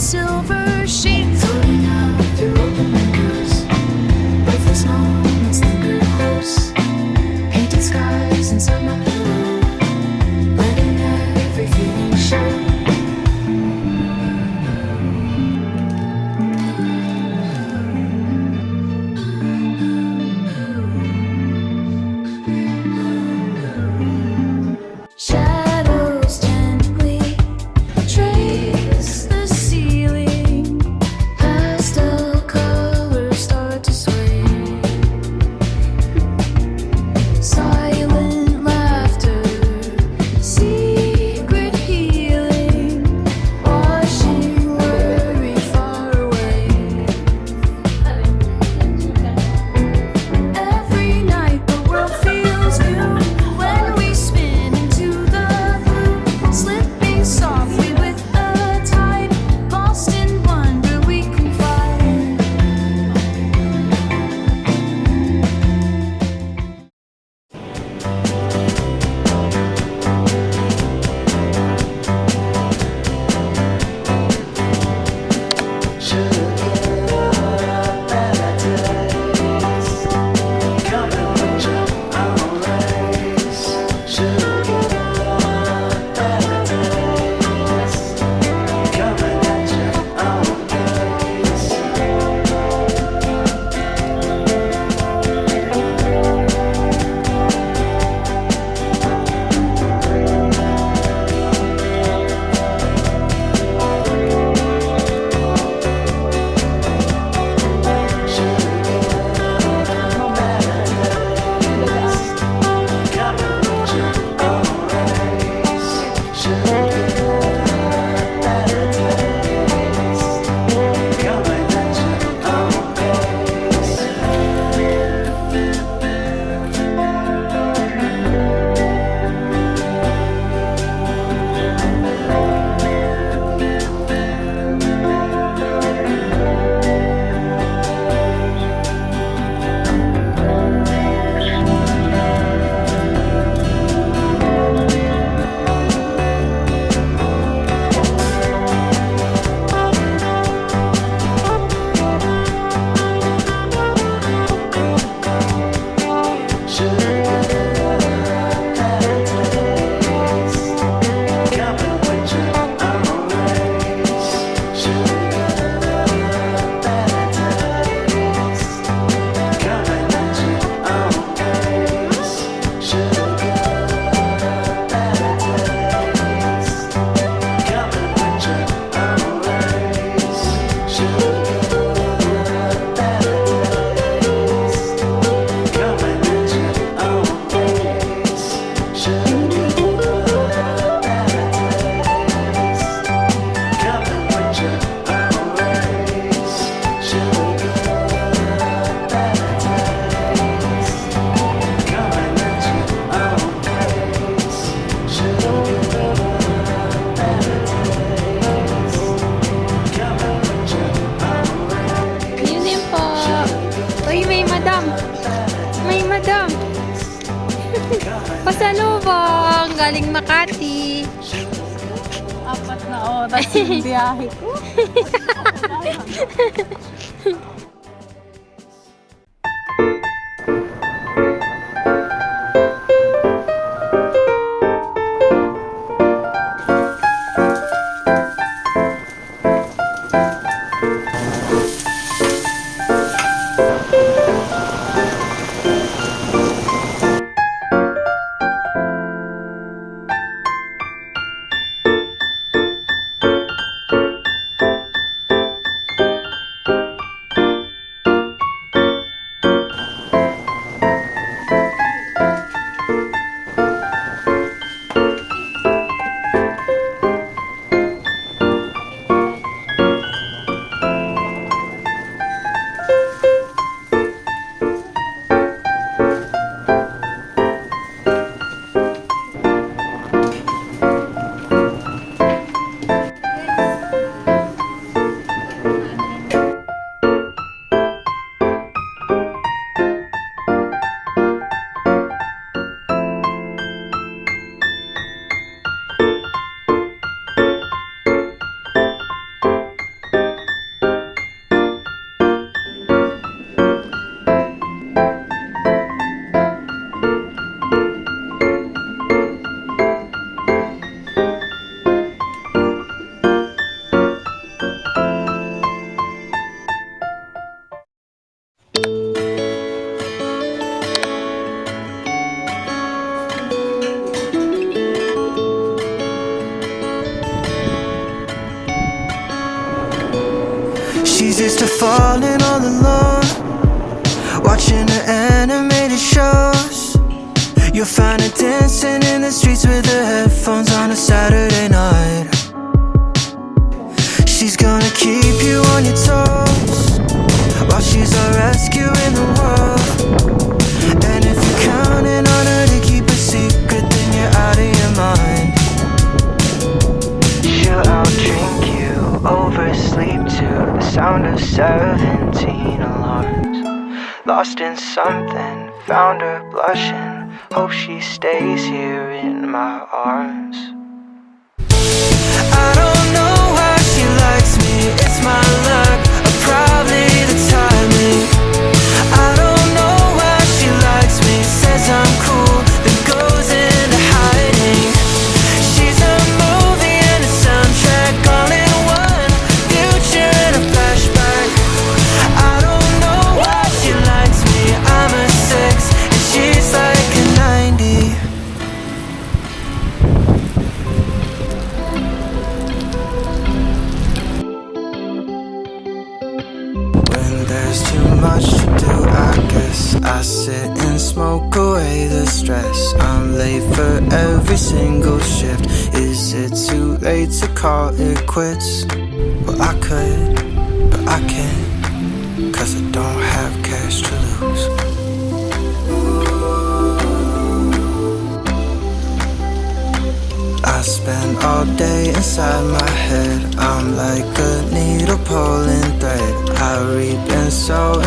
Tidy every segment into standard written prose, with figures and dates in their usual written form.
silver sheen floating out through open windows. Breathless moments linger close. Painted skies inside my pillow, letting every feeling show. Shadow galing Makati. 4 na oras yung biyahe ko. She's used to falling all alone, watching her animated shows. You'll find her dancing in the streets with her headphones on a Saturday night. She's gonna keep you on your toes while she's out rescuing the world. And if you're counting on her to keep a secret, then you're out of your mind. She'll outdrink you, oversleep to the sound of 17 alarms. Lost in something, found her blushing, hope she stays here in my arms. I don't know why she likes me, it's my luck, or probably the timing. I don't know why she likes me, says I'm cool, then goes into hiding. She's a movie and a soundtrack all in one, future and a flashback. I don't know why she likes me, I'm a 6 and she's like a 90. When there's too much to do, I guess I sit and smoke away the stress. I'm late for every single shift. Is it too late to call it quits? Well, I could, but I can't, 'cause I don't have cash to lose. I spend all day inside my head. I'm like a needle pulling thread. I reap and sow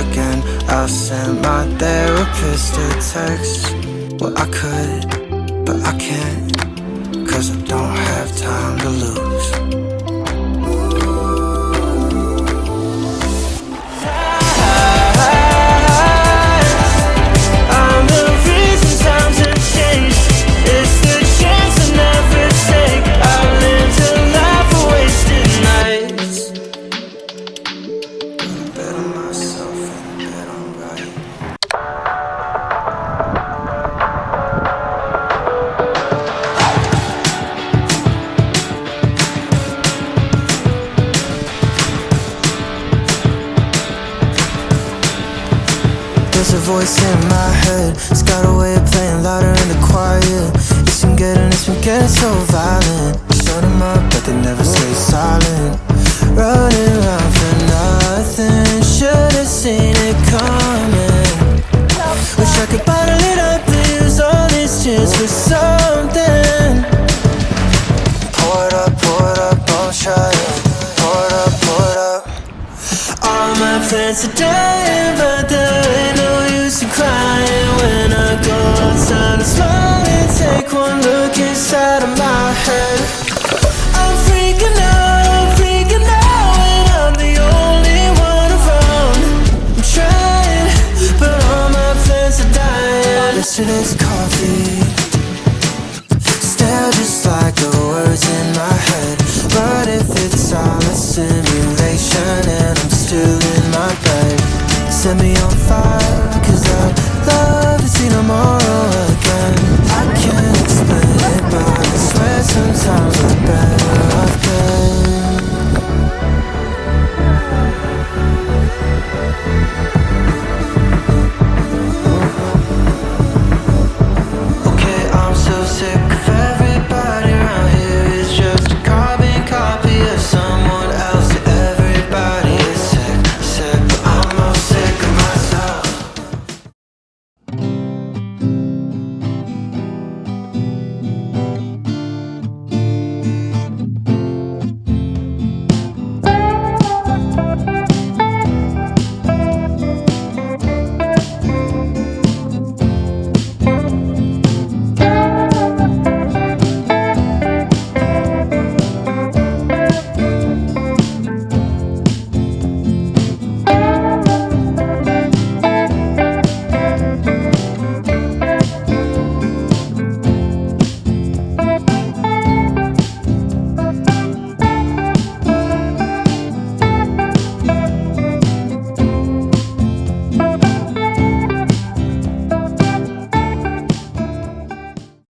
again. I'll send my therapist a text. Well, I could, but I can't, 'cause I don't have time to lose. I'm the reason times have changed. It's the chance I never take. I live to laugh for wasted nights. Gonna bet on myself and bet I'm right. There's a voice in my head, it's got a way of playing louder in the quiet. It's been getting so violent. Shut them up, but they never stay silent. Running around for nothing, should've seen it coming. Wish I could bottle it up and use all these tears for something. Pour it up, I'm trying. Pour it up, I'm my plans are dying, but there ain't no use in crying. When I go outside and smile and take one look inside of my head, I'm freaking out, and I'm the only one around. I'm trying, but all my plans are dying. Yesterday's coffee, still just like the words in my head. But if it's all a simulation and I'm still in my bed, set me on fire, 'cause I'd love to see tomorrow again. I can't explain it, but I swear sometimes we're better off dead. Okay, I'm so sick